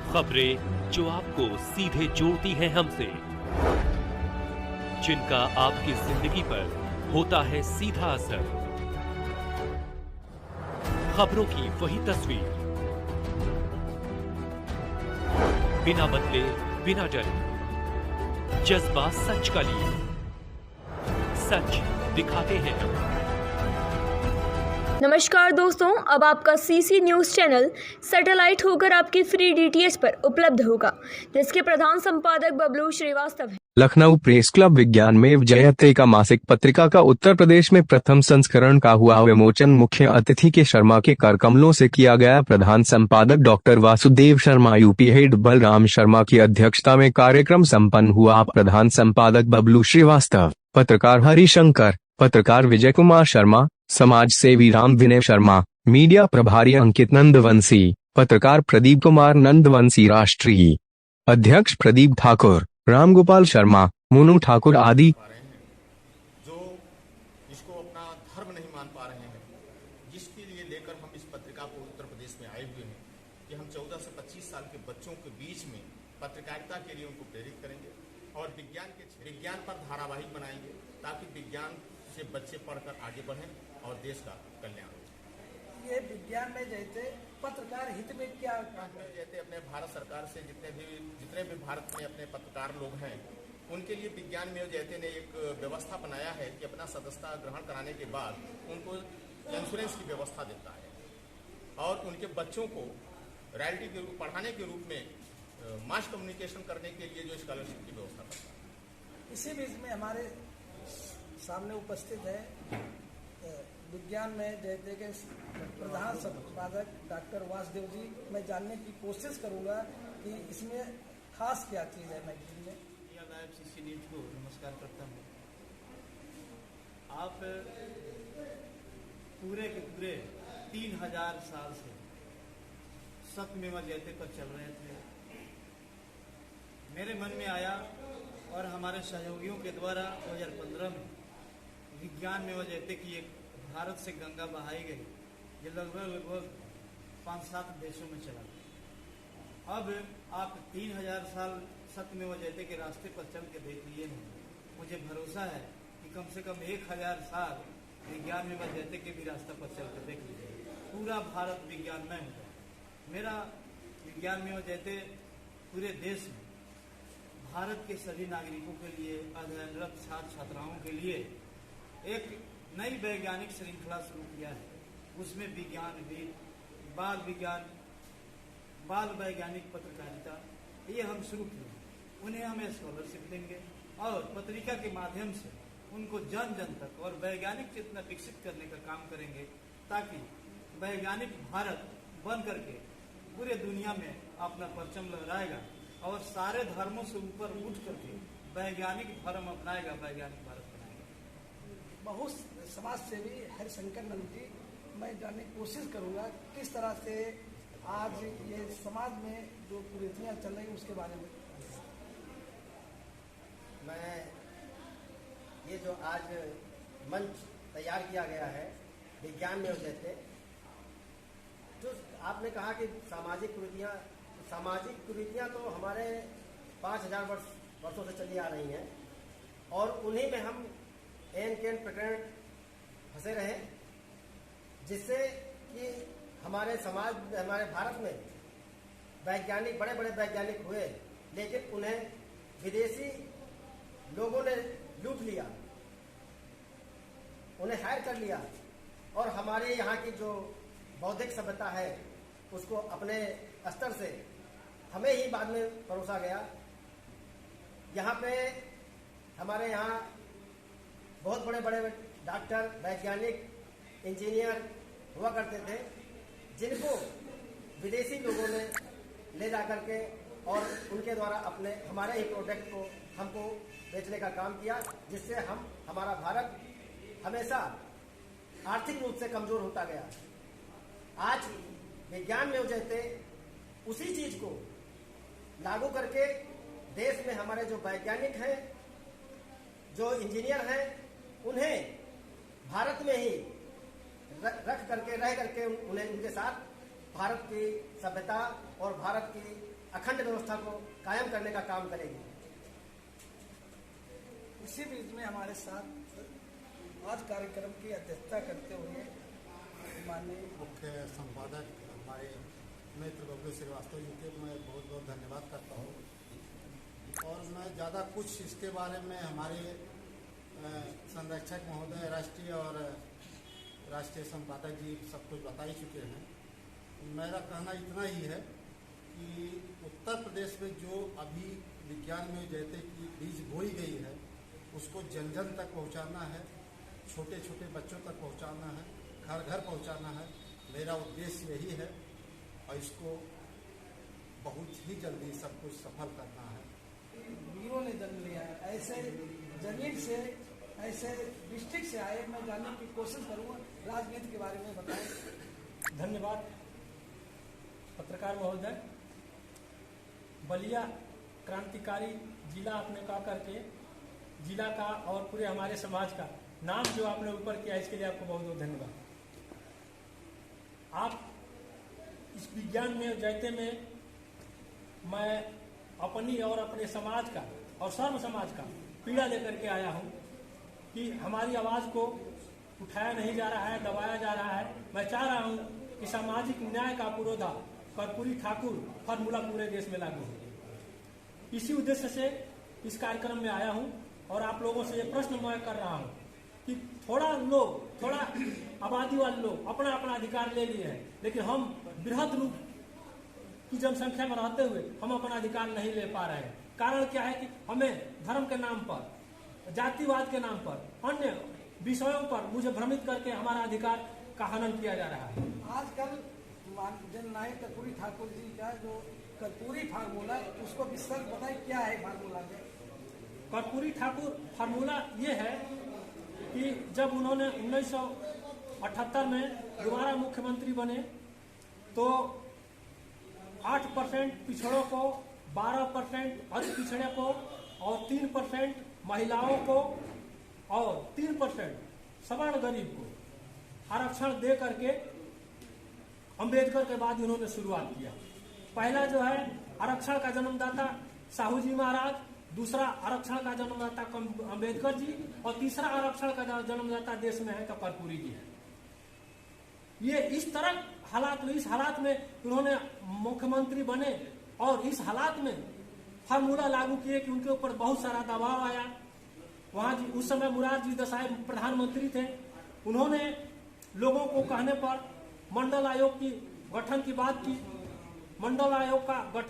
खबरें जो आपको सीधे जोड़ती हैं हमसे, जिनका आपकी जिंदगी पर होता है सीधा असर। खबरों की वही तस्वीर, बिना बदले बिना डरे, जज्बा सच का लिए, सच दिखाते हैं हम। नमस्कार दोस्तों, अब आपका सीसी न्यूज़ चैनल सैटेलाइट होकर आपके फ्री डीटीएच पर उपलब्ध होगा, जिसके प्रधान संपादक बबलू श्रीवास्तव हैं। लखनऊ प्रेस क्लब विज्ञान में जयते का मासिक पत्रिका का उत्तर प्रदेश में प्रथम संस्करण का हुआ विमोचन। मुख्य अतिथि के शर्मा के कर कमलों से किया गया। प्रधान संपादक doctor Vasudev Sharma, UP head Balram Sharma की अध्यक्षता में कार्यक्रम संपन्न हुआ। प्रधान संपादक बबलू श्रीवास्तव, पत्रकार हरिशंकर, पत्रकार विजय कुमार शर्मा, समाज सेवी राम विनय शर्मा, मीडिया प्रभारी अंकित नंदवंशी, पत्रकार प्रदीप कुमार नंदवंशी, राष्ट्रीय अध्यक्ष प्रदीप ठाकुर, रामगोपाल शर्मा, मोनू ठाकुर आदि। जो इसको अपना धर्म नहीं मान पा रहे हैं, जिसके लिए लेकर हम इस पत्रिका को उत्तर प्रदेश में आए हुए हैं कि हम 14 से 25 साल के बच्चों के बीच में पत्रकारिता के लिए उनको प्रेरित करेंगे और विज्ञान पर धारावाहिक बनाएंगे, ताकि विज्ञान से बच्चे पढ़कर आगे बढ़ें और देश का कल्याण हो। ये विज्ञान में जैसे पत्रकार हित में क्या जैसे अपने भारत सरकार से जितने भी भारत में अपने पत्रकार लोग हैं, उनके लिए विज्ञान में जैसे ने एक व्यवस्था बनाया है कि अपना सदस्यता ग्रहण कराने के बाद उनको इंश्योरेंस की व्यवस्था देता है और उनके बच्चों को रॉयल्टी के रूप पढ़ाने के रूप में मास कम्युनिकेशन करने के लिए जो स्कॉलरशिप की व्यवस्था करता है। इसी बीच में हमारे सामने उपस्थित है विज्ञान में जयते के प्रधान संपादक डॉक्टर वासुदेव जी। मैं जानने की कोशिश करूंगा कि इसमें खास क्या चीज़ है। मैं लाइव सीसी न्यूज को नमस्कार करता हूँ। आप पूरे के पूरे 3000 साल से सत्यमेव जयते पर चल रहे थे। मेरे मन में आया और हमारे सहयोगियों के द्वारा 2015 में विज्ञान में जयते की एक भारत से गंगा बहाई गई, ये लगभग 5-7 देशों में चला गया। अब आप 3000 साल सत्यमेव जयते के रास्ते पर चल के देख लिए हैं। मुझे भरोसा है कि कम से कम 1000 साल विज्ञान में जयते के भी रास्ते पर चल कर देख लीजिए। पूरा भारत विज्ञानमय हो जाए। मेरा विज्ञान में जयते पूरे देश में भारत के सभी नागरिकों के लिए, अध्ययनरत छात्र छात्राओं के लिए एक नई वैज्ञानिक श्रृंखला शुरू किया है। उसमें विज्ञानविद, बाल विज्ञान, बाल वैज्ञानिक पत्रकारिता ये हम शुरू किए। उन्हें हम स्कॉलरशिप देंगे और पत्रिका के माध्यम से उनको जन जन तक और वैज्ञानिक चेतना विकसित करने का काम करेंगे, ताकि वैज्ञानिक भारत बन करके पूरे दुनिया में अपना परचम लहराएगा और सारे धर्मों से ऊपर उठ करके वैज्ञानिक धर्म अपनाएगा, वैज्ञानिक भारत बनाएगा। बहुत समाज सेवी हरिशंकर नंद जी, मैं जानने की कोशिश करूंगा किस तरह से आज ये समाज में जो कुरीतियाँ चल रही हैं उसके बारे में। मैं ये जो आज मंच तैयार किया गया है विज्ञान में जैसे, जो आपने कहा कि सामाजिक कुरीतियाँ तो हमारे 5000 वर्षों से चली आ रही हैं और उन्हीं में हम एन केन प्रकरण फंसे रहे, जिससे कि हमारे समाज, हमारे भारत में वैज्ञानिक, बड़े बड़े वैज्ञानिक हुए, लेकिन उन्हें विदेशी लोगों ने लूट लिया, उन्हें हायर कर लिया और हमारे यहाँ की जो बौद्धिक सभ्यता है उसको अपने स्तर से हमें ही बाद में परोसा गया। यहाँ पे हमारे यहाँ बहुत बड़े बड़े डॉक्टर, वैज्ञानिक, इंजीनियर हुआ करते थे, जिनको विदेशी लोगों ने ले जा करके और उनके द्वारा अपने हमारे ही प्रोडक्ट को हमको बेचने का काम किया, जिससे हमारा भारत हमेशा आर्थिक रूप से कमजोर होता गया। आज विज्ञान में जैसे उसी चीज को लागू करके देश में हमारे जो वैज्ञानिक हैं, जो इंजीनियर हैं, उन्हें भारत में ही रह करके उन्हें उनके साथ भारत की सभ्यता और भारत की अखंड व्यवस्था को कायम करने का काम करेगी। इसी बीच में हमारे साथ आज कार्यक्रम की अध्यक्षता करते हुए माननीय मुख्य संपादक हमारे मित्र बबलू श्रीवास्तव जी के मैं बहुत बहुत धन्यवाद करता हूँ। और मैं ज़्यादा कुछ इसके बारे में हमारे संरक्षक महोदय राष्ट्रीय और राष्ट्रीय संपादक जी सब कुछ बता ही चुके हैं। मेरा कहना इतना ही है कि उत्तर प्रदेश में जो अभी विज्ञान में जैसे कि बीज बोई गई है उसको जन जन तक पहुंचाना है, छोटे छोटे बच्चों तक पहुंचाना है, घर घर पहुंचाना है। मेरा उद्देश्य यही है और इसको बहुत ही जल्दी सब कुछ सफल करना है। वीरों ने जन्म लिया है, ऐसे जमीन से ऐसे डिस्ट्रिक्ट से आए, मैं जानने की कोशिश करूँगा, राजनीति के बारे में बताएं। धन्यवाद पत्रकार महोदय। बलिया क्रांतिकारी जिला आपने कहा करके जिला का और पूरे हमारे समाज का नाम जो आपने ऊपर किया इसके लिए आपको बहुत बहुत धन्यवाद। आप इस विज्ञान में जैते में मैं अपनी और अपने समाज का और सर्व समाज का पीड़ा लेकर के आया हूं कि हमारी आवाज को उठाया नहीं जा रहा है, दबाया जा रहा है। मैं चाह रहा हूं कि सामाजिक न्याय का पुरोधा कर्पूरी ठाकुर फॉर्मूला पूरे देश में लागू हो। इसी उद्देश्य से इस कार्यक्रम में आया हूं और आप लोगों से ये प्रश्न मैं कर रहा हूं कि थोड़ा आबादी वाले लोग अपना अपना अधिकार ले लिए हैं, लेकिन हम बृहद रूप की जनसंख्या में रहते हुए हम अपना अधिकार नहीं ले पा रहे हैं। कारण क्या है कि हमें धर्म के नाम पर, जातिवाद के नाम पर, अन्य विषयों पर मुझे भ्रमित करके हमारा अधिकार का हनन किया जा रहा है। आजकल जननायक कर्पूरी ठाकुर जी का जो कर्पूरी फार्मूला उसको विस्तार बताएं, क्या है फार्मूला में? कर्पूरी ठाकुर फार्मूला ये है कि जब उन्होंने 1978 में दोबारा मुख्यमंत्री बने तो 8% पिछड़ों को, 12% अति पिछड़े को और 3% महिलाओं को और 3% सवर्ण गरीब को आरक्षण दे करके अंबेडकर के बाद उन्होंने शुरुआत किया। पहला जो है आरक्षण का जन्मदाता साहू जी महाराज, दूसरा आरक्षण का जन्मदाता अंबेडकर जी और तीसरा आरक्षण का जन्मदाता देश में है तो कर्पूरी जी है। ये इस तरह इस हालात में उन्होंने मुख्यमंत्री बने और इस हालात में फार्मूला लागू किए कि उनके ऊपर बहुत सारा दबाव आया। वहां उस समय मुरारजी देसाई प्रधानमंत्री थे। उन्होंने लोगों को कहने पर मंडल आयोग की गठन की बात की। मंडल आयोग का गठन